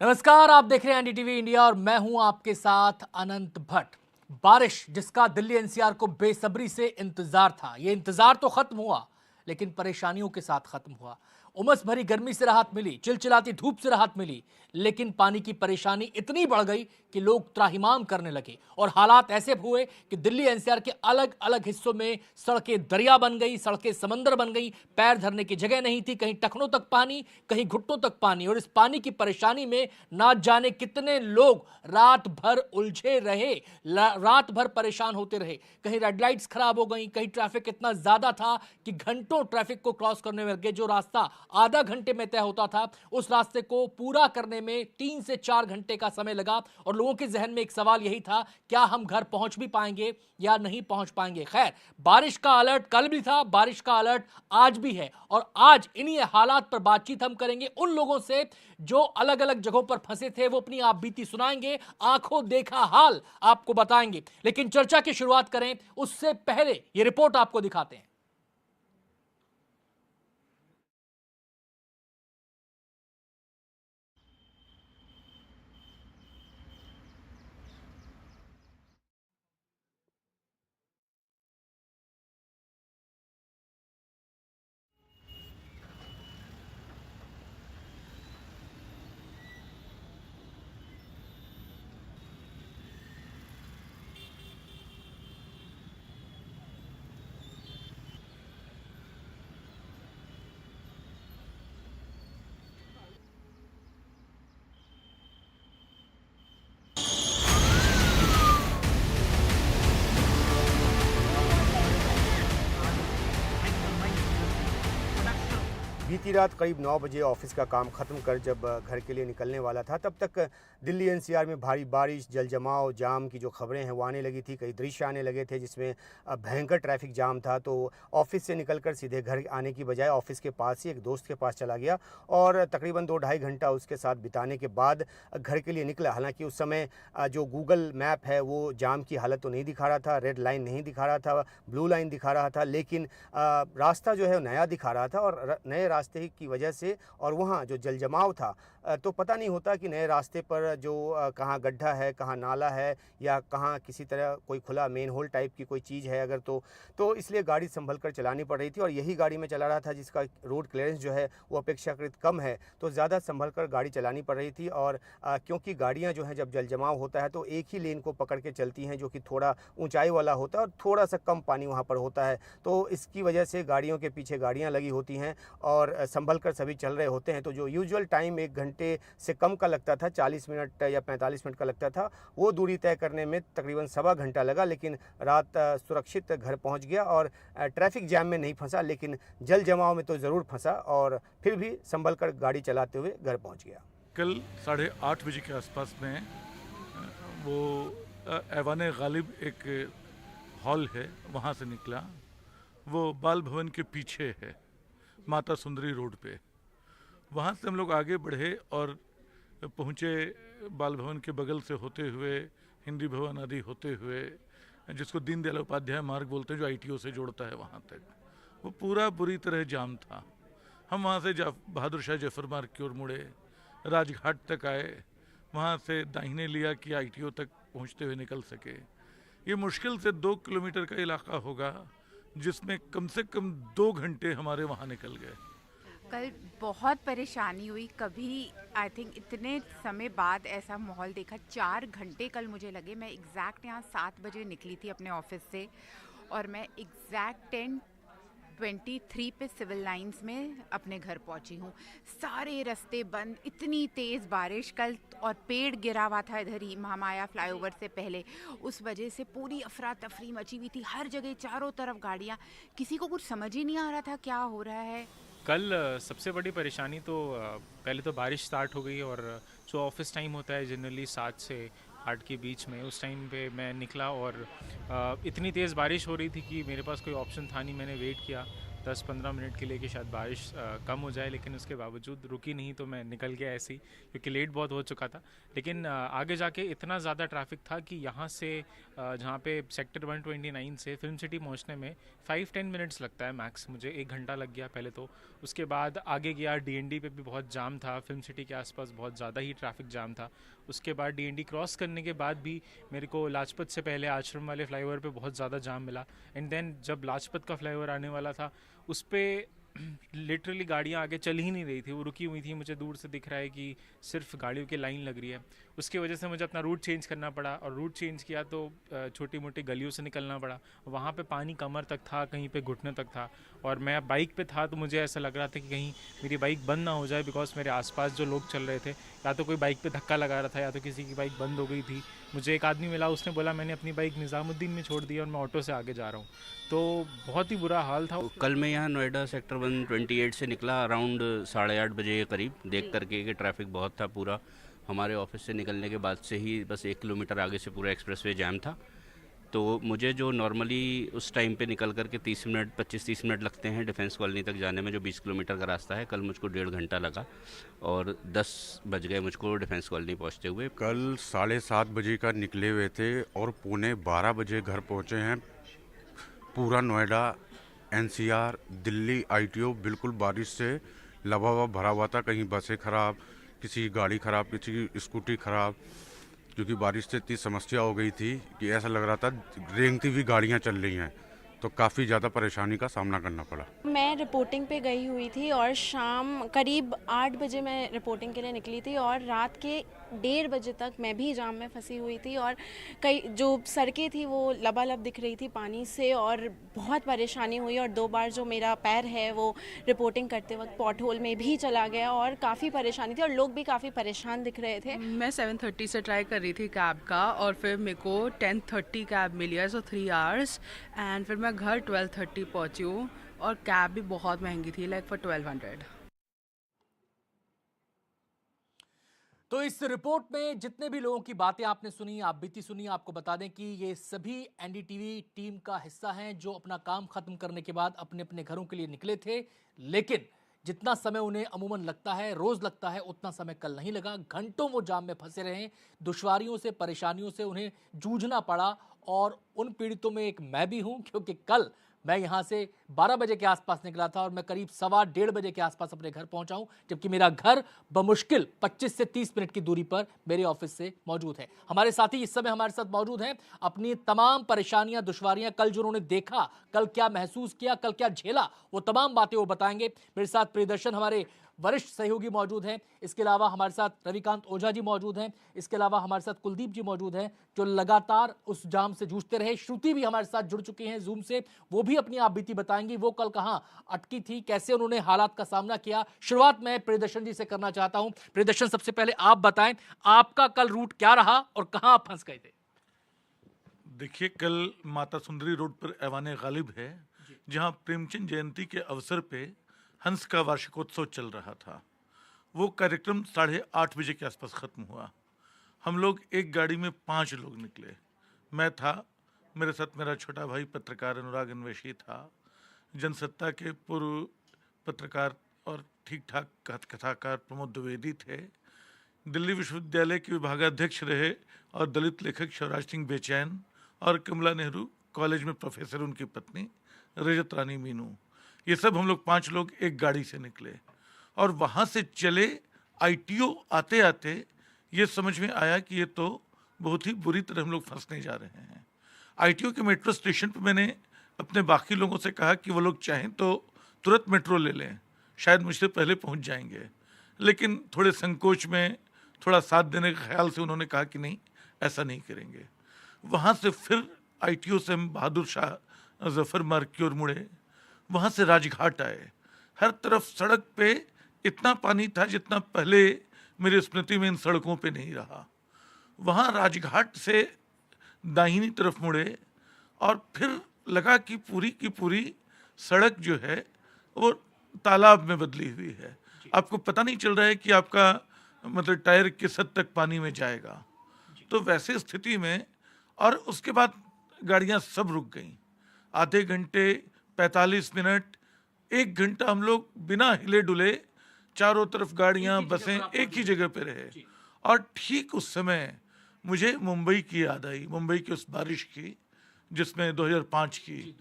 नमस्कार, आप देख रहे हैं एनडीटीवी इंडिया और मैं हूं आपके साथ अनंत भट्ट। बारिश जिसका दिल्ली एनसीआर को बेसब्री से इंतजार था, ये इंतजार तो खत्म हुआ लेकिन परेशानियों के साथ खत्म हुआ। उमस भरी गर्मी से राहत मिली, चिलचिलाती धूप से राहत मिली, लेकिन पानी की परेशानी इतनी बढ़ गई कि लोग त्राहिमाम करने लगे और हालात ऐसे हुए कि दिल्ली एनसीआर के अलग अलग हिस्सों में सड़कें दरिया बन गई, सड़कें समंदर बन गई। पैर धरने की जगह नहीं थी, कहीं टखनों तक पानी, कहीं घुटनों तक पानी। और इस पानी की परेशानी में ना जाने कितने लोग रात भर उलझे रहे, रात भर परेशान होते रहे। कहीं रेड लाइट्स खराब हो गई, कहीं ट्रैफिक इतना ज्यादा था कि घंटों ट्रैफिक को क्रॉस करने में लगे। जो रास्ता आधा घंटे में तय होता था, उस रास्ते को पूरा करने में 3 से 4 घंटे का समय लगा। और लोगों के जहन में एक सवाल यही था, क्या हम घर पहुंच भी पाएंगे या नहीं पहुंच पाएंगे। खैर, बारिश का अलर्ट कल भी था, बारिश का अलर्ट आज भी है और आज इन्हीं हालात पर बातचीत हम करेंगे उन लोगों से जो अलग अलग जगहों पर फंसे थे। वो अपनी आप बीती सुनाएंगे, आंखों देखा हाल आपको बताएंगे। लेकिन चर्चा की शुरुआत करें उससे पहले यह रिपोर्ट आपको दिखाते हैं। बीती रात करीब 9 बजे ऑफिस का काम खत्म कर जब घर के लिए निकलने वाला था, तब तक दिल्ली एनसीआर में भारी बारिश, जल जमाव, जाम की जो खबरें हैं वो आने लगी थी। कई दृश्य आने लगे थे जिसमें भयंकर ट्रैफिक जाम था। तो ऑफिस से निकलकर सीधे घर आने की बजाय ऑफिस के पास ही एक दोस्त के पास चला गया और तकरीबन 2-2.5 घंटा उसके साथ बिताने के बाद घर के लिए निकला। हालांकि उस समय जो गूगल मैप है वो जाम की हालत तो नहीं दिखा रहा था, रेड लाइन नहीं दिखा रहा था, ब्लू लाइन दिखा रहा था, लेकिन रास्ता जो है नया दिखा रहा था। और नए रास्ते की वजह से और वहाँ जो जल जमाव था, तो पता नहीं होता कि नए रास्ते पर जो कहाँ गड्ढा है, कहाँ नाला है या कहाँ किसी तरह कोई खुला मेन होल टाइप की कोई चीज़ है अगर तो इसलिए गाड़ी संभल कर चलानी पड़ रही थी। और यही गाड़ी में चला रहा था जिसका रोड क्लियरेंस जो है वो अपेक्षाकृत कम है, तो ज़्यादा संभल कर गाड़ी चलानी पड़ रही थी। और क्योंकि गाड़ियाँ जो हैं जब जल जमाव होता है तो एक ही लेन को पकड़ के चलती हैं, जो कि थोड़ा ऊंचाई वाला होता है और थोड़ा सा कम पानी वहाँ पर होता है। तो इसकी वजह से गाड़ियों के पीछे गाड़ियाँ लगी होती हैं और संभल कर सभी चल रहे होते हैं। तो जो यूजुअल टाइम 1 घंटे से कम का लगता था, 40 मिनट या 45 मिनट का लगता था, वो दूरी तय करने में तकरीबन सवा घंटा लगा। लेकिन रात सुरक्षित घर पहुंच गया और ट्रैफिक जैम में नहीं फंसा, लेकिन जल जमाव में तो ज़रूर फंसा और फिर भी संभल कर गाड़ी चलाते हुए घर पहुंच गया। कल 8:30 बजे के आसपास में वो ऐवान गालिब एक हॉल है, वहाँ से निकला। वो बाल भवन के पीछे है, माता सुंदरी रोड पे। वहाँ से हम लोग आगे बढ़े और पहुँचे बाल भवन के बगल से होते हुए, हिंदी भवन आदि होते हुए, जिसको दीनदयाल उपाध्याय मार्ग बोलते हैं, जो आईटीओ से जोड़ता है, वहाँ तक वो पूरा बुरी तरह जाम था। हम वहाँ से बहादुर शाह जफर मार्ग की ओर मुड़े, राजघाट तक आए, वहाँ से दाहिने लिया कि आईटीओ तक पहुँचते हुए निकल सके। ये मुश्किल से 2 किलोमीटर का इलाका होगा जिसमें कम से कम 2 घंटे हमारे वहाँ निकल गए। कल बहुत परेशानी हुई, कभी आई थिंक इतने समय बाद ऐसा माहौल देखा। 4 घंटे कल मुझे लगे। मैं एग्जैक्ट यहाँ 7 बजे निकली थी अपने ऑफिस से और मैं एग्जैक्ट 10:23 पे सिविल लाइंस में अपने घर पहुंची हूँ। सारे रास्ते बंद, इतनी तेज़ बारिश कल, और पेड़ गिरा हुआ था इधर ही महामाया फ्लाईओवर से पहले। उस वजह से पूरी अफरा तफरी मची हुई थी, हर जगह चारों तरफ गाड़ियाँ, किसी को कुछ समझ ही नहीं आ रहा था क्या हो रहा है। कल सबसे बड़ी परेशानी तो पहले तो बारिश स्टार्ट हो गई और जो ऑफिस टाइम होता है जनरली 7 से 8 के बीच में, उस टाइम पे मैं निकला और इतनी तेज़ बारिश हो रही थी कि मेरे पास कोई ऑप्शन था नहीं। मैंने वेट किया, 10-15 मिनट के लिए कि शायद बारिश कम हो जाए, लेकिन उसके बावजूद रुकी नहीं, तो मैं निकल गया ऐसे ही, क्योंकि लेट बहुत हो चुका था। लेकिन आगे जाके इतना ज़्यादा ट्रैफिक था कि यहाँ से जहाँ पे सेक्टर 129 से फिल्म सिटी पहुँचने में 5-10 मिनट्स लगता है मैक्स। मुझे 1 घंटा लग गया पहले तो। उसके बाद आगे गया, डीएनडी पे भी बहुत जाम था, फिल्म सिटी के आसपास बहुत ज़्यादा ही ट्रैफिक जाम था। उसके बाद डीएनडी क्रॉस करने के बाद भी मेरे को लाजपत से पहले आश्रम वाले फ्लाईओवर पे बहुत ज़्यादा जाम मिला। एंड देन जब लाजपत का फ्लाईओवर आने वाला था, उस पर लिटरली गाड़ियाँ आगे चल ही नहीं रही थी, वो रुकी हुई थी। मुझे दूर से दिख रहा है कि सिर्फ गाड़ियों की लाइन लग रही है। उसकी वजह से मुझे अपना रूट चेंज करना पड़ा, और रूट चेंज किया तो छोटी मोटी गलियों से निकलना पड़ा। वहाँ पे पानी कमर तक था, कहीं पे घुटने तक था, और मैं बाइक पे था, तो मुझे ऐसा लग रहा था कि कहीं मेरी बाइक बंद ना हो जाए, बिकॉज मेरे आसपास जो लोग चल रहे थे, या तो कोई बाइक पे धक्का लगा रहा था, या तो किसी की बाइक बंद हो गई थी। मुझे एक आदमी मिला, उसने बोला मैंने अपनी बाइक निज़ामुद्दीन में छोड़ दी और मैं ऑटो से आगे जा रहा हूँ। तो बहुत ही बुरा हाल था। कल मैं यहाँ नोएडा सेक्टर 128 से निकला अराउंड 8:30 बजे के करीब, देख करके कि ट्रैफिक बहुत था पूरा। हमारे ऑफिस से निकलने के बाद से ही बस 1 किलोमीटर आगे से पूरा एक्सप्रेसवे जैम था। तो मुझे जो नॉर्मली उस टाइम पे निकल करके 25-30 मिनट लगते हैं डिफेंस कॉलोनी तक जाने में, जो 20 किलोमीटर का रास्ता है, कल मुझको 1.5 घंटा लगा और 10 बज गए मुझको डिफेंस कॉलोनी पहुँचते हुए। कल 7:30 बजे का निकले हुए थे और 11:15 बजे घर पहुँचे हैं। पूरा नोएडा, एनसीआर, दिल्ली, आईटीओ बिल्कुल बारिश से लबालब भरा हुआ था। कहीं बसें खराब, किसी की गाड़ी खराब, किसी की स्कूटी खराब, क्योंकि बारिश से इतनी समस्या हो गई थी कि ऐसा लग रहा था रेंगती हुई गाड़ियाँ चल रही हैं। तो काफ़ी ज़्यादा परेशानी का सामना करना पड़ा। मैं रिपोर्टिंग पे गई हुई थी और शाम करीब 8 बजे मैं रिपोर्टिंग के लिए निकली थी, और रात के 1:30 बजे तक मैं भी जाम में फंसी हुई थी, और कई जो सड़कें थी वो लबालब दिख रही थी पानी से, और बहुत परेशानी हुई। और 2 बार जो मेरा पैर है वो रिपोर्टिंग करते वक्त पॉट होल में भी चला गया, और काफ़ी परेशानी थी, और लोग भी काफ़ी परेशान दिख रहे थे। मैं 7:30 से ट्राई कर रही थी कैब का, और फिर मेरे को 10:30 कैब मिली है, सो 3 आवर्स। एंड फिर मैं घर 12:30 पहुंची हूँ, और कैब भी बहुत महंगी थी, लाइक फॉर 1200। तो इस रिपोर्ट में जितने भी लोगों की बातें आपने सुनी, आप बीती सुनी, आपको बता दें कि ये सभी एनडीटीवी टीम का हिस्सा हैं, जो अपना काम खत्म करने के बाद अपने अपने घरों के लिए निकले थे। लेकिन जितना समय उन्हें अमूमन लगता है, रोज लगता है, उतना समय कल नहीं लगा। घंटों वो जाम में फंसे रहे, दुश्वारियों से, परेशानियों से उन्हें जूझना पड़ा, और उन पीड़ितों में एक मैं भी हूं, क्योंकि कल मैं यहां से 12 बजे के आसपास निकला था और मैं करीब 1:15 बजे के आसपास अपने घर पहुंचा हूं, जबकि मेरा घर बमुश्किल 25 से 30 मिनट की दूरी पर मेरे ऑफिस से मौजूद है। हमारे साथी इस समय हमारे साथ मौजूद हैं, अपनी तमाम परेशानियां, दुश्वारियां, कल जो उन्होंने देखा, कल क्या महसूस किया, कल क्या झेला, वो तमाम बातें वो बताएंगे। मेरे साथ प्रियदर्शन हमारे वरिष्ठ सहयोगी मौजूद हैं, इसके अलावा हमारे साथ रविकांत ओझा जी मौजूद हैं, इसके अलावा हमारे साथ कुलदीप जी मौजूद हैं, जो लगातार उस जाम से जूझते रहे। श्रुति भी हमारे साथ जुड़ चुकी हैं जूम से, वो भी अपनी आप बीती बताएंगी, वो कल कहां अटकी थी, कैसे उन्होंने हालात का सामना किया। शुरुआत मैं प्रियदर्शन जी से करना चाहता हूं। प्रियदर्शन, सबसे पहले आप बताएं, आपका कल रूट क्या रहा और कहां आप फंस गए थे? देखिए, कल माता सुंदरी रोड पर ऐवान गालिब है, जहां प्रेमचंद जयंती के अवसर पे हंस का वार्षिकोत्सव चल रहा था। वो कार्यक्रम 8:30 बजे के आसपास ख़त्म हुआ। हम लोग एक गाड़ी में 5 लोग निकले। मैं था, मेरे साथ मेरा छोटा भाई पत्रकार अनुराग अन्वेषी था, जनसत्ता के पूर्व पत्रकार और ठीक ठाक कथाकार प्रमोद द्विवेदी थे, दिल्ली विश्वविद्यालय के विभागाध्यक्ष रहे और दलित लेखक शिवराज सिंह बेचैन, और कमला नेहरू कॉलेज में प्रोफेसर उनकी पत्नी रजत रानी मीनू। ये सब हम लोग 5 लोग एक गाड़ी से निकले, और वहाँ से चले आईटीओ आते आते ये समझ में आया कि ये तो बहुत ही बुरी तरह हम लोग फंसने जा रहे हैं। आईटीओ के मेट्रो स्टेशन पर मैंने अपने बाकी लोगों से कहा कि वो लोग चाहें तो तुरंत मेट्रो ले लें, शायद मुझसे पहले पहुँच जाएंगे, लेकिन थोड़े संकोच में, थोड़ा साथ देने के ख्याल से उन्होंने कहा कि नहीं, ऐसा नहीं करेंगे। वहाँ से फिर आईटीओ से हम बहादुर शाह जफर मार्ग की ओर मुड़े, वहाँ से राजघाट आए। हर तरफ सड़क पे इतना पानी था जितना पहले मेरी स्मृति में इन सड़कों पे नहीं रहा। वहाँ राजघाट से दाहिनी तरफ मुड़े, और फिर लगा कि पूरी की पूरी सड़क जो है वो तालाब में बदली हुई है। आपको पता नहीं चल रहा है कि आपका मतलब टायर किस हद तक पानी में जाएगा। तो वैसे स्थिति में, और उसके बाद गाड़ियाँ सब रुक गईं। आधे घंटे 45 मिनट 1 घंटा हम लोग बिना हिले डुले, चारों तरफ गाड़ियां बसें एक ही जगह पे रहे। और ठीक उस समय मुझे मुंबई की याद आई, मुंबई की उस बारिश की जिसमें 2005 की,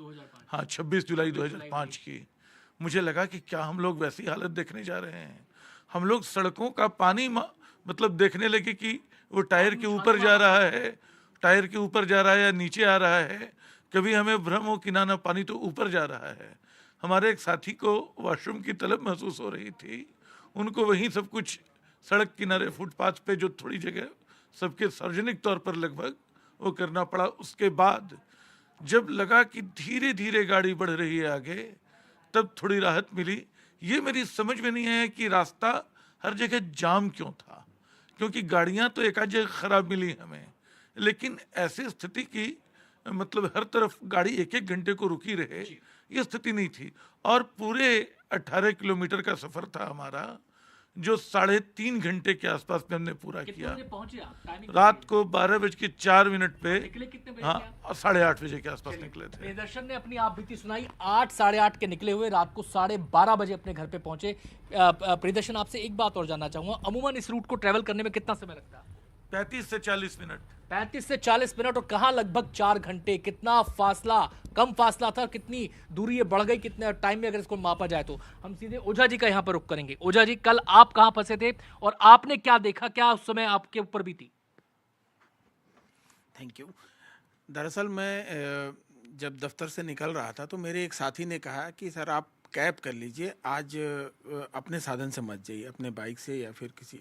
हाँ 26 जुलाई 2005 की। मुझे लगा कि क्या हम लोग वैसी हालत देखने जा रहे हैं। हम लोग सड़कों का पानी मतलब देखने लगे कि वो टायर के ऊपर जा रहा है, टायर के ऊपर जा रहा है या नीचे आ रहा है। कभी हमें भ्रम हो कि ना पानी तो ऊपर जा रहा है। हमारे एक साथी को वॉशरूम की तलब महसूस हो रही थी, उनको वहीं सब कुछ सड़क किनारे फुटपाथ पे जो थोड़ी जगह सबके सार्वजनिक तौर पर लगभग वो करना पड़ा। उसके बाद जब लगा कि धीरे धीरे गाड़ी बढ़ रही है आगे, तब थोड़ी राहत मिली। ये मेरी समझ में नहीं आया कि रास्ता हर जगह जाम क्यों था, क्योंकि गाड़ियां तो एक आध जगह खराब मिली हमें, लेकिन ऐसी स्थिति की मतलब हर तरफ गाड़ी एक एक घंटे को रुकी रहे, ये स्थिति नहीं थी। और पूरे 18 किलोमीटर का सफर था हमारा, जो 3.5 घंटे के आसपास में हमने पूरा किया। रात को 12:04 पे, हाँ 8:30 बजे के आसपास निकले थे। प्रियदर्शन ने अपनी आप बीती सुनाई, 8 साढ़े 8 के निकले हुए रात को 12:30 बजे अपने घर पे पहुंचे। प्रियदर्शन, आपसे एक बात और जानना चाहूंगा, अमूमन इस रूट को ट्रेवल करने में कितना समय लगता है? 35 से 40 मिनट। 35 से 40 मिनट, और कहाँ लगभग 4 घंटे। कितना फासला, कम फासला था, कितनी दूरी ये बढ़ गई, कितने टाइम में अगर इसको मापा जाए तो? हम सीधे ओझा जी का यहाँ पर रुख करेंगे। ओझा जी, कल आप कहाँ फंसे थे और आपने क्या देखा, क्या उस समय आपके ऊपर भी थी? Thank you. दरअसल मैं जब दफ्तर से निकल रहा था तो मेरे एक साथी ने कहा कि सर आप कैब कर लीजिए, आज अपने साधन से मत जाइए, अपने बाइक से या फिर किसी।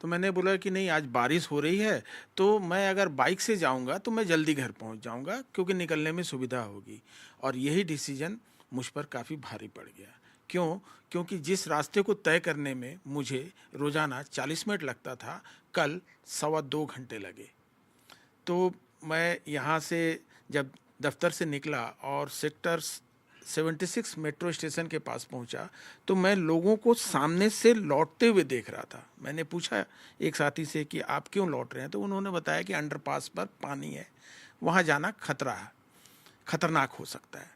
तो मैंने बोला कि नहीं, आज बारिश हो रही है तो मैं अगर बाइक से जाऊंगा तो मैं जल्दी घर पहुंच जाऊंगा, क्योंकि निकलने में सुविधा होगी। और यही डिसीजन मुझ पर काफ़ी भारी पड़ गया। क्यों? क्योंकि जिस रास्ते को तय करने में मुझे रोज़ाना 40 मिनट लगता था, कल 2.25 घंटे लगे। तो मैं यहाँ से जब दफ्तर से निकला और सेक्टर 76 मेट्रो स्टेशन के पास पहुंचा तो मैं लोगों को सामने से लौटते हुए देख रहा था। मैंने पूछा एक साथी से कि आप क्यों लौट रहे हैं, तो उन्होंने बताया कि अंडरपास पर पानी है, वहां जाना खतरा है, खतरनाक हो सकता है।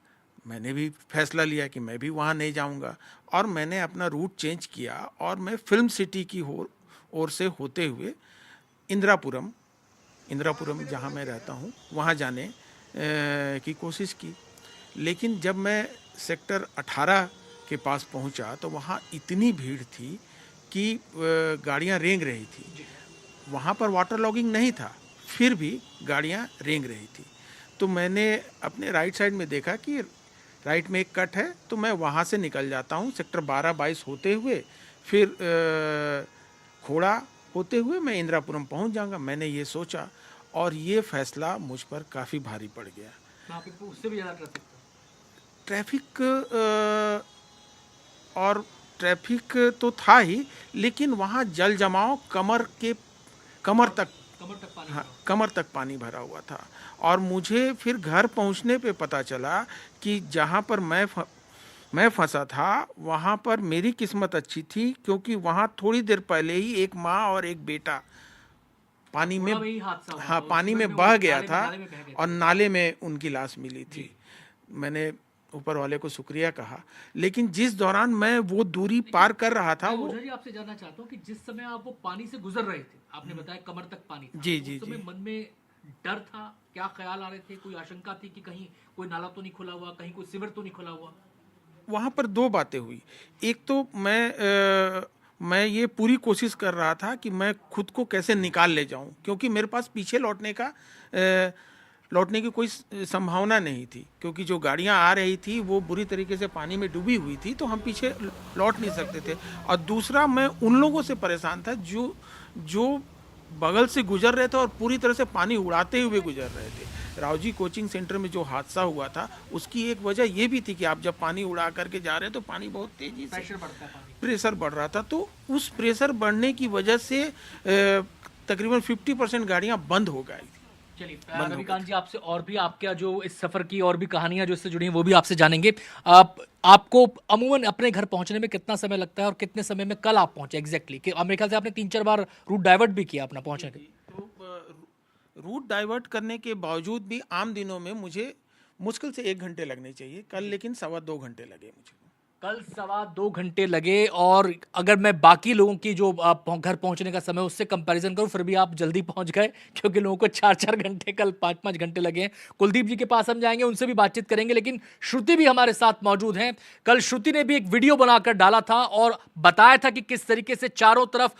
मैंने भी फैसला लिया कि मैं भी वहां नहीं जाऊंगा और मैंने अपना रूट चेंज किया और मैं फिल्म सिटी की ओर से होते हुए इंदिरापुरम जहां मैं रहता हूं वहां जाने की कोशिश की। लेकिन जब मैं सेक्टर 18 के पास पहुंचा तो वहाँ इतनी भीड़ थी कि गाड़ियाँ रेंग रही थी। वहाँ पर वाटर लॉगिंग नहीं था, फिर भी गाड़ियाँ रेंग रही थी। तो मैंने अपने राइट साइड में देखा कि राइट में एक कट है, तो मैं वहाँ से निकल जाता हूँ सेक्टर 12-22 होते हुए, फिर खोड़ा होते हुए मैं इंदिरापुरम पहुँच जाऊँगा। मैंने ये सोचा और ये फैसला मुझ पर काफ़ी भारी पड़ गया। उससे भी ज़्यादा ट्रैफिक और ट्रैफिक तो था ही, लेकिन वहाँ जल जमाव कमर तक पानी भरा हुआ था। और मुझे फिर घर पहुँचने पे पता चला कि जहाँ पर मैं फंसा था वहाँ पर मेरी किस्मत अच्छी थी, क्योंकि वहाँ थोड़ी देर पहले ही एक माँ और एक बेटा पानी में बह गया था और नाले में उनकी लाश मिली थी। मैंने ऊपर वाले को शुक्रिया कहा, लेकिन जिस दौरान मैं वो दूरी पार कर रहा था वो आपसे जानना चाहता हूँ कि जिस समय आप वो पानी से गुजर रहे थे, आपने बताया कमर तक पानी था, जी उस समय मन में डर था, क्या ख्याल आ रहे थे, कोई आशंका थी कि कहीं कोई नाला तो नहीं खुला हुआ, कहीं कोई सीवर तो नहीं खुला हुआ? वहाँ पर दो बातें हुई। एक तो मैं ये पूरी कोशिश कर रहा था कि मैं खुद को कैसे निकाल ले जाऊं, क्योंकि मेरे पास पीछे लौटने की कोई संभावना नहीं थी, क्योंकि जो गाड़ियां आ रही थी वो बुरी तरीके से पानी में डूबी हुई थी, तो हम पीछे लौट नहीं सकते थे। और दूसरा, मैं उन लोगों से परेशान था जो बगल से गुजर रहे थे और पूरी तरह से पानी उड़ाते हुए गुजर रहे थे। रावजी कोचिंग सेंटर में जो हादसा हुआ था उसकी एक वजह ये भी थी कि आप जब पानी उड़ा करके जा रहे हैं तो पानी बहुत तेजी से प्रेशर बढ़ रहा था, तो उस प्रेशर बढ़ने की वजह से तकरीबन 50% गाड़ियां बंद हो गई। चलिए रविकांत जी, आपसे और भी आपका जो इस सफर की और भी कहानियां जो इससे जुड़ी हैं वो भी आपसे जानेंगे। आपको अमूमन अपने घर पहुंचने में कितना समय लगता है और कितने समय में कल आप पहुंचे एग्जैक्टली? कि मेरे ख्याल से आपने 3-4 बार रूट डाइवर्ट भी किया अपना पहुंचने के। तो रूट डाइवर्ट करने के बावजूद भी आम दिनों में मुझे मुश्किल से 1 घंटे लगने चाहिए, कल लेकिन 2.25 घंटे लगे मुझे। कल 2.25 घंटे लगे, और अगर मैं बाकी लोगों की जो घर पहुंचने का समय उससे कंपैरिजन करूं, फिर भी आप जल्दी पहुंच गए, क्योंकि लोगों को 4-4 घंटे, कल 5-5 घंटे लगे हैं। कुलदीप जी के पास हम जाएंगे, उनसे भी बातचीत करेंगे, लेकिन श्रुति भी हमारे साथ मौजूद हैं। कल श्रुति ने भी एक वीडियो बनाकर डाला था और बताया था कि किस तरीके से चारों तरफ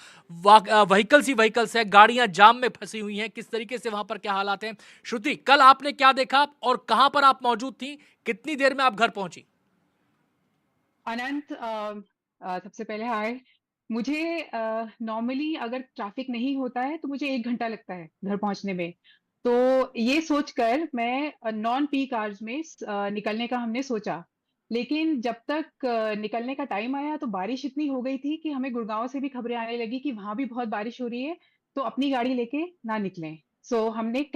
व्हीकल्स ही व्हीकल्स है, गाड़ियां जाम में फंसी हुई हैं, किस तरीके से वहां पर क्या हालात हैं। श्रुति, कल आपने क्या देखा और कहां पर आप मौजूद थी, कितनी देर में आप घर पहुंची? अनंत, सबसे पहले हाय। मुझे नॉर्मली अगर ट्रैफिक नहीं होता है तो मुझे 1 घंटा लगता है घर पहुंचने में। तो ये सोचकर मैं नॉन पीक आवर्स में निकलने का हमने सोचा, लेकिन जब तक निकलने का टाइम आया तो बारिश इतनी हो गई थी कि हमें गुड़गांव से भी खबरें आने लगी कि वहां भी बहुत बारिश हो रही है, तो अपनी गाड़ी लेके ना निकलें। सो हमने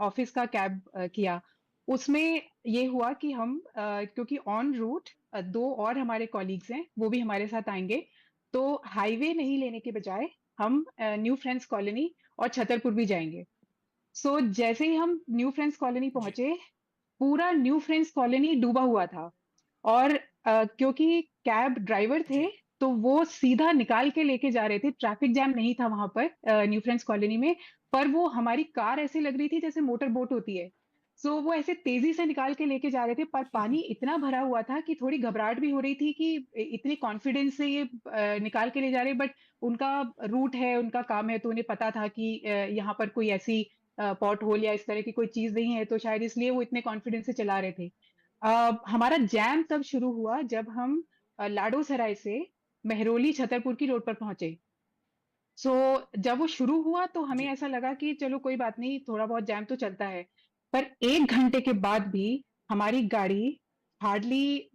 ऑफिस का कैब किया। उसमें ये हुआ कि हम क्योंकि ऑन रूट 2 और हमारे कॉलीग्स हैं, वो भी हमारे साथ आएंगे, तो हाईवे नहीं लेने के बजाय हम न्यू फ्रेंड्स कॉलोनी और छतरपुर भी जाएंगे। सो जैसे ही हम न्यू फ्रेंड्स कॉलोनी पहुंचे, पूरा न्यू फ्रेंड्स कॉलोनी डूबा हुआ था, और क्योंकि कैब ड्राइवर थे तो वो सीधा निकाल के लेके जा रहे थे, ट्रैफिक जैम नहीं था वहां पर न्यू फ्रेंड्स कॉलोनी में, पर वो हमारी कार ऐसे लग रही थी जैसे मोटर बोट होती है। सो वो ऐसे तेजी से निकाल के लेके जा रहे थे, पर पानी इतना भरा हुआ था कि थोड़ी घबराहट भी हो रही थी कि इतने कॉन्फिडेंस से ये निकाल के ले जा रहे, बट उनका रूट है, उनका काम है, तो उन्हें पता था कि यहाँ पर कोई ऐसी पॉट होल या इस तरह की कोई चीज नहीं है, तो शायद इसलिए वो इतने कॉन्फिडेंस से चला रहे थे। हमारा जैम तब शुरू हुआ जब हम लाडो सराय से मेहरौली छतरपुर की रोड पर पहुंचे। सो जब वो शुरू हुआ तो हमें ऐसा लगा कि चलो कोई बात नहीं, थोड़ा बहुत जैम तो चलता है, पर 1 घंटे के बाद भी हमारी गाड़ी हार्डली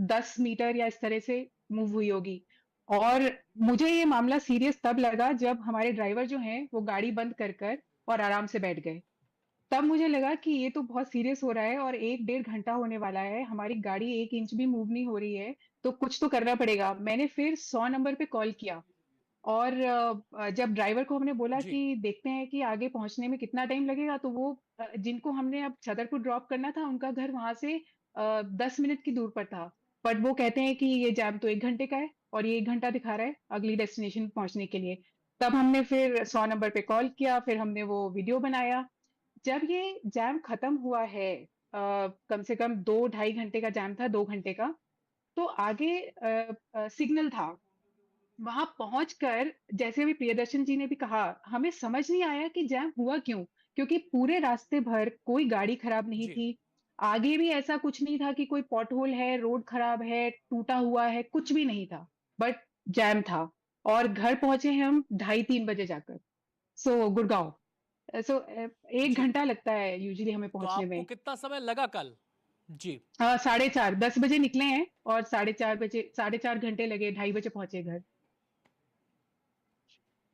10 मीटर या इस तरह से मूव हुई होगी। और मुझे ये मामला सीरियस तब लगा जब हमारे ड्राइवर जो हैं वो गाड़ी बंद कर कर और आराम से बैठ गए। तब मुझे लगा कि ये तो बहुत सीरियस हो रहा है और 1-1.5 घंटा होने वाला है, हमारी गाड़ी 1 इंच भी मूव नहीं हो रही है, तो कुछ तो करना पड़ेगा। मैंने फिर 100 नंबर पे कॉल किया, और जब ड्राइवर को हमने बोला जी। कि देखते हैं कि आगे पहुंचने में कितना टाइम लगेगा, तो वो जिनको हमने अब छतरपुर ड्रॉप करना था, उनका घर वहां से 10 मिनट की दूर पर था, बट वो कहते हैं कि ये जैम तो 1 घंटे का है और ये 1 घंटा दिखा रहा है अगली डेस्टिनेशन पहुंचने के लिए। तब हमने फिर 100 नंबर पे कॉल किया, फिर हमने वो वीडियो बनाया। जब ये जैम खत्म हुआ है, कम से कम 2-2.5 घंटे का जैम था, 2 घंटे का, तो आगे सिग्नल था। वहां पहुंचकर, जैसे अभी प्रियदर्शन जी ने भी कहा, हमें समझ नहीं आया कि जैम हुआ क्यों, क्योंकि पूरे रास्ते भर कोई गाड़ी खराब नहीं जी। थी, आगे भी ऐसा कुछ नहीं था कि कोई पॉटहोल है, रोड खराब है, टूटा हुआ है, कुछ भी नहीं था, बट जैम था। और घर पहुंचे हैं हम 2:30-3 बजे जाकर, सो गुड़गांव। सो 1 घंटा लगता है यूजुअली हमें तो पहुंचने आपको में। कितना समय लगा कल? जी। 4:30, 10 बजे निकले हैं और 4:30 बजे, 4.5 घंटे लगे, 2:30 बजे पहुंचे घर।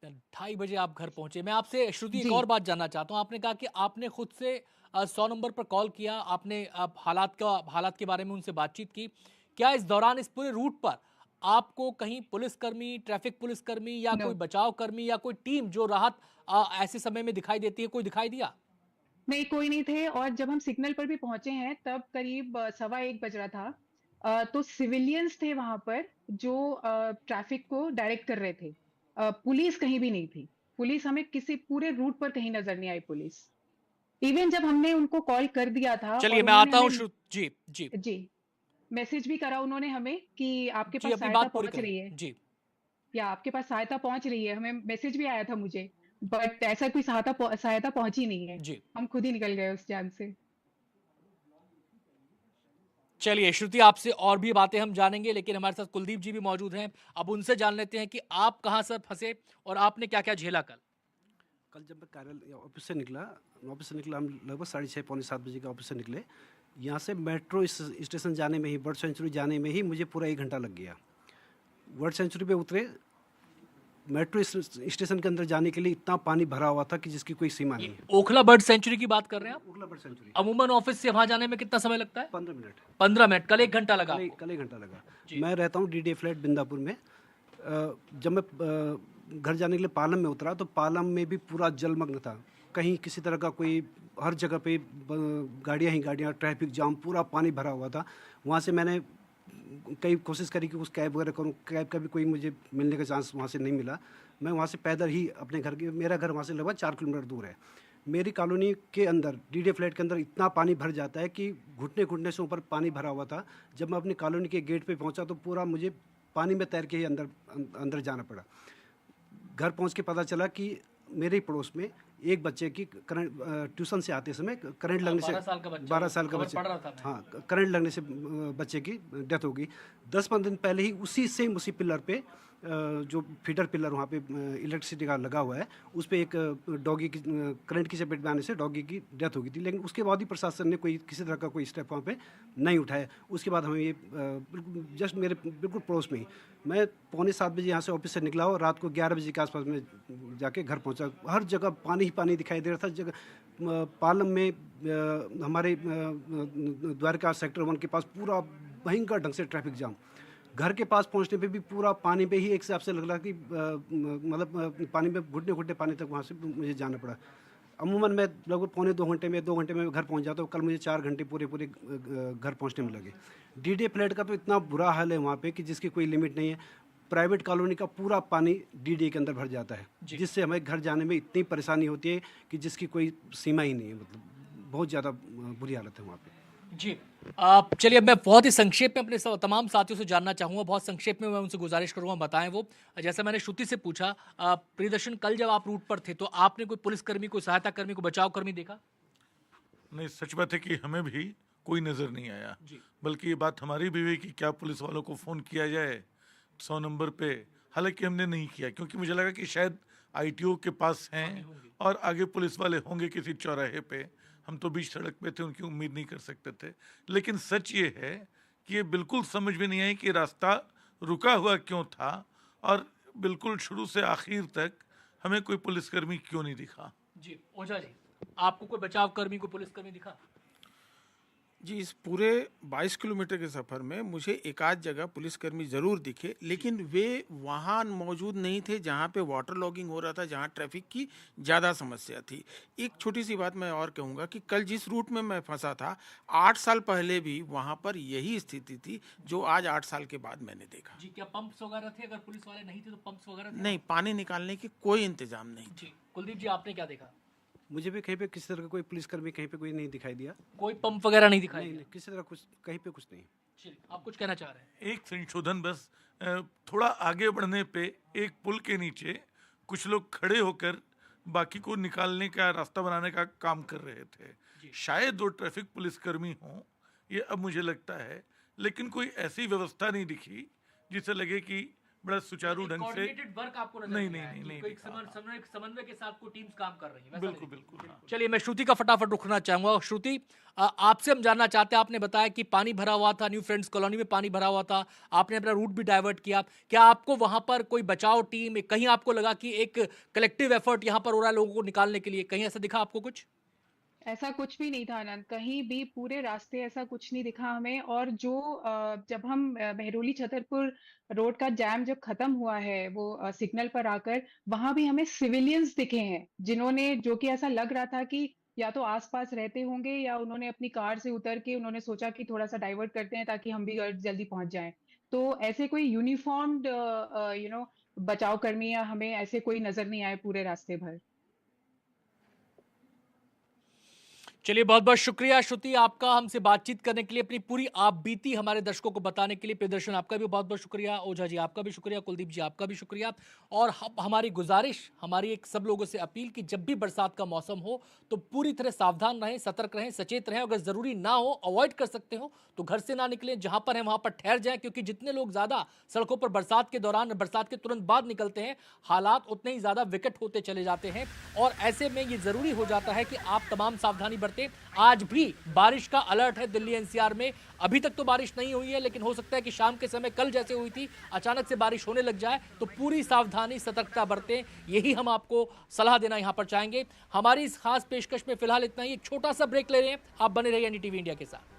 2:30 बजे आप घर पहुंचे। मैं आपसे श्रुति एक जी। और बात जानना चाहता हूं। आपने कहा कि आपने खुद से 100 नंबर पर कॉल किया, आपने हालात के बारे में उनसे बातचीत की। क्या इस दौरान इस पूरे रूट पर आपको कहीं पुलिसकर्मी, ट्रैफिक पुलिसकर्मी या नो, कोई बचाव कर्मी या कोई टीम जो राहत ऐसे समय में दिखाई देती है, कोई दिखाई दिया? नहीं, कोई नहीं थे। और जब हम सिग्नल पर भी पहुंचे हैं तब करीब 1:15 बज रहा था। तो सिविलियंस थे वहां पर जो ट्रैफिक को डायरेक्ट कर रहे थे। पुलिस कहीं भी नहीं थी। पुलिस हमें किसी पूरे रूट पर कहीं नजर नहीं आई पुलिस। इवन जब हमने उनको कॉल कर दिया था चलिए और मैं उन्होंने आता हूं हमें, जी, जी। जी, मैसेज भी करा उन्होंने हमें कि आपके जी, पास अपनी सहायता बात पूरी पहुंच करें। रही है, जी। या आपके पास सहायता पहुंच रही है, हमें मैसेज भी आया था मुझे, बट ऐसा कोई सहायता पहुंची नहीं है। जी। हम खुद ही निकल गए उस जाम से। चलिए श्रुति, आपसे और भी बातें हम जानेंगे, लेकिन हमारे साथ कुलदीप जी भी मौजूद हैं। अब उनसे जान लेते हैं कि आप कहां से फंसे और आपने क्या क्या झेला कल। कल जब मैं कार्यालय ऑफिस से निकला, हम लगभग 6:30 पौने 7 बजे के ऑफिस से निकले। यहाँ से मेट्रो स्टेशन जाने में ही, बर्ड सेंचुरी जाने में ही मुझे पूरा 1 घंटा लग गया। बर्ड सेंचुरी पे उतरे, मेट्रो स्टेशन के अंदर जाने के लिए इतना पानी भरा हुआ था कि जिसकी कोई सीमा नहीं है। ओखला बर्ड सेंचुरी की बात कर रहे हैं आप? ओखला बर्ड सेंचुरी अमूमन ऑफिस से वहां जाने में कितना समय लगता है? 15 मिनट। 15 मिनट। कल 1 घंटा लगा आपको? कल 1 घंटा लगा। मैं रहता हूँ DDA फ्लैट बिंदापुर में। जब मैं घर जाने के लिए पालम में उतरा तो पालम में भी पूरा जलमग्न था। कहीं किसी तरह का कोई, हर जगह पे गाड़ियाँ ही गाड़ियाँ, ट्रैफिक जाम, पूरा पानी भरा हुआ था। वहाँ से मैंने कई कोशिश करी कि उस कैब वगैरह करूँ, कैब का भी कोई मुझे मिलने का चांस वहाँ से नहीं मिला। मैं वहाँ से पैदल ही अपने घर के, मेरा घर वहाँ से लगभग 4 किलोमीटर दूर है। मेरी कॉलोनी के अंदर डीडे फ्लैट के अंदर इतना पानी भर जाता है कि घुटने से ऊपर पानी भरा हुआ था। जब मैं अपनी कॉलोनी के गेट पे पहुंचा तो पूरा मुझे पानी में तैर के ही अंदर जाना पड़ा। घर पहुंच के पता चला कि मेरे ही पड़ोस में एक बच्चे की करंट ट्यूशन से आते समय करंट लगने से 12 साल का बच्चा, हाँ, करंट लगने से बच्चे की डेथ हो गई। 10-15 दिन पहले ही उसी पिलर पे जो फीडर पिलर वहाँ पे इलेक्ट्रिसिटी का लगा हुआ है, उस पे एक डॉगी की करंट की चपेट में आने से डॉगी की डेथ हो गई थी। लेकिन उसके बाद ही प्रशासन ने कोई किसी तरह का कोई स्टेप वहाँ पे नहीं उठाया। उसके बाद हमें ये जस्ट मेरे बिल्कुल पड़ोस में ही, मैं 6:45 बजे यहाँ से ऑफिस से निकला और रात को 11 बजे के आसपास में जाके घर पहुँचा। हर जगह पानी ही पानी दिखाई दे रहा था। जगह पालम में हमारे द्वारका सेक्टर 1 के पास पूरा भयंकर ढंग से ट्रैफिक जाम। घर के पास पहुंचने पे भी पूरा पानी पे ही एक हिसाब से लग रहा कि मतलब पानी में घुटने पानी तक वहाँ से मुझे जाना पड़ा। अमूमन मैं लगभग 2 घंटे में घर पहुँच जाता हूँ। कल मुझे 4 घंटे पूरे घर पहुँचने में लगे। डीडे फ्लैट का तो इतना बुरा हाल है वहाँ पे कि जिसकी कोई लिमिट नहीं है। प्राइवेट कॉलोनी का पूरा पानी डीडे के अंदर भर जाता है, जिससे हमें घर जाने में इतनी परेशानी होती है कि जिसकी कोई सीमा ही नहीं है। मतलब बहुत ज़्यादा बुरी हालत है वहाँ पे। जी, चलिए, मैं बहुत ही संक्षेप में अपने तमाम साथियों से जानना चाहूँगा, बहुत संक्षेप में मैं उनसे गुजारिश करूँगा बताएं वो। जैसे मैंने श्रुति से पूछा, प्रियदर्शन, कल जब आप रूट पर थे तो आपने कोई पुलिसकर्मी, कोई सहायता कर्मी, कोई बचाव कर्मी देखा? नहीं, सच बात है कि हमें भी कोई नज़र नहीं आया। बल्कि ये बात हमारी भी हुई कि क्या पुलिस वालों को फ़ोन किया जाए 100 नंबर पे। हालांकि हमने नहीं किया क्योंकि मुझे लगा कि शायद ITO के पास हैं और आगे पुलिस वाले होंगे किसी चौराहे पे। हम तो बीच सड़क पे थे, उनकी उम्मीद नहीं कर सकते थे। लेकिन सच ये है कि ये बिल्कुल समझ में नहीं आई कि रास्ता रुका हुआ क्यों था और बिल्कुल शुरू से आखिर तक हमें कोई पुलिसकर्मी क्यों नहीं दिखा। जी, ओझा जी, आपको कोई बचाव कर्मी, कोई पुलिसकर्मी दिखा? जी, इस पूरे 22 किलोमीटर के सफ़र में मुझे एक आध जगह पुलिसकर्मी ज़रूर दिखे, लेकिन वे वहाँ मौजूद नहीं थे जहाँ पे वाटर लॉगिंग हो रहा था, जहाँ ट्रैफिक की ज़्यादा समस्या थी। एक छोटी सी बात मैं और कहूँगा कि कल जिस रूट में मैं फंसा था, 8 साल पहले भी वहाँ पर यही स्थिति थी जो आज 8 साल के बाद मैंने देखा। जी, क्या पंप्स वगैरह थे? अगर पुलिस वाले नहीं थे तो पंप्स वगैरह थे? नहीं, पानी निकालने की कोई इंतजाम नहीं। जी, कुलदीप जी, आपने क्या देखा? मुझे भी कहीं पे किसी तरह का कोई पुलिसकर्मी कहीं पे कोई नहीं दिखाई दिया। कोई पंप वगैरह नहीं दिखाई? नहीं, किसी तरह कुछ कहीं पे कुछ नहीं। चलिए, आप कुछ कहना चाह रहे हैं? एक संशोधन बस, थोड़ा आगे बढ़ने पे एक पुल के नीचे कुछ लोग खड़े होकर बाकी को निकालने का रास्ता बनाने का काम कर रहे थे। शायद 2 ट्रैफिक पुलिसकर्मी हों, ये अब मुझे लगता है, लेकिन कोई ऐसी व्यवस्था नहीं दिखी जिससे लगे कि बड़ा सुचारू ढंग से वर्क आपको नजर नहीं कोई समन्वय के साथ कोई टीम्स काम कर रही है। बिल्कुल। चलिए, मैं श्रुति का फटाफट रुकना चाहूंगा। श्रुति, आपसे हम जानना चाहते हैं, आपने बताया कि पानी भरा हुआ था, न्यू फ्रेंड्स कॉलोनी में पानी भरा हुआ था, आपने अपना रूट भी डाइवर्ट किया। क्या आपको वहां पर कोई बचाव टीम, कहीं आपको लगा कि एक कलेक्टिव एफर्ट यहाँ पर हो रहा है लोगों को निकालने के लिए, कहीं ऐसा दिखा आपको कुछ? ऐसा कुछ भी नहीं था आनंद, कहीं भी पूरे रास्ते ऐसा कुछ नहीं दिखा हमें। और जो जब हम मेहरौली छतरपुर रोड का जैम जब खत्म हुआ है वो सिग्नल पर आकर, वहां भी हमें सिविलियंस दिखे हैं जिन्होंने, जो कि ऐसा लग रहा था कि या तो आसपास रहते होंगे या उन्होंने अपनी कार से उतर के उन्होंने सोचा कि थोड़ा सा डाइवर्ट करते हैं ताकि हम भी जल्दी पहुंच जाएं। तो ऐसे कोई यूनिफॉर्म्ड बचाव कर्मी या हमें ऐसे कोई नजर नहीं आए पूरे रास्ते भर। चलिए, बहुत बहुत शुक्रिया श्रुति आपका हमसे बातचीत करने के लिए, अपनी पूरी आप बीती हमारे दर्शकों को बताने के लिए। प्रियदर्शन, आपका भी बहुत बहुत शुक्रिया। ओझा जी, आपका भी शुक्रिया। कुलदीप जी, आपका भी शुक्रिया। और हमारी गुजारिश, हमारी एक सब लोगों से अपील कि जब भी बरसात का मौसम हो तो पूरी तरह सावधान रहें, सतर्क रहें, सचेत रहें। अगर ज़रूरी ना हो, अवॉइड कर सकते हो तो घर से ना निकलें, जहां पर है वहां पर ठहर जाएं, क्योंकि जितने लोग ज़्यादा सड़कों पर बरसात के दौरान, बरसात के तुरंत बाद निकलते हैं, हालात उतने ही ज़्यादा विकट होते चले जाते हैं। और ऐसे में ये ज़रूरी हो जाता है कि आप तमाम सावधानी बरतें। आज भी बारिश का अलर्ट है दिल्ली NCR में। अभी तक तो बारिश नहीं हुई है, लेकिन हो सकता है कि शाम के समय, कल जैसे हुई थी, अचानक से बारिश होने लग जाए। तो पूरी सावधानी, सतर्कता बरतें, यही हम आपको सलाह देना यहां पर चाहेंगे। हमारी इस खास पेशकश में फिलहाल इतना ही। एक छोटा सा ब्रेक ले रहे हैं, आप बने रहिए NDTV इंडिया के साथ।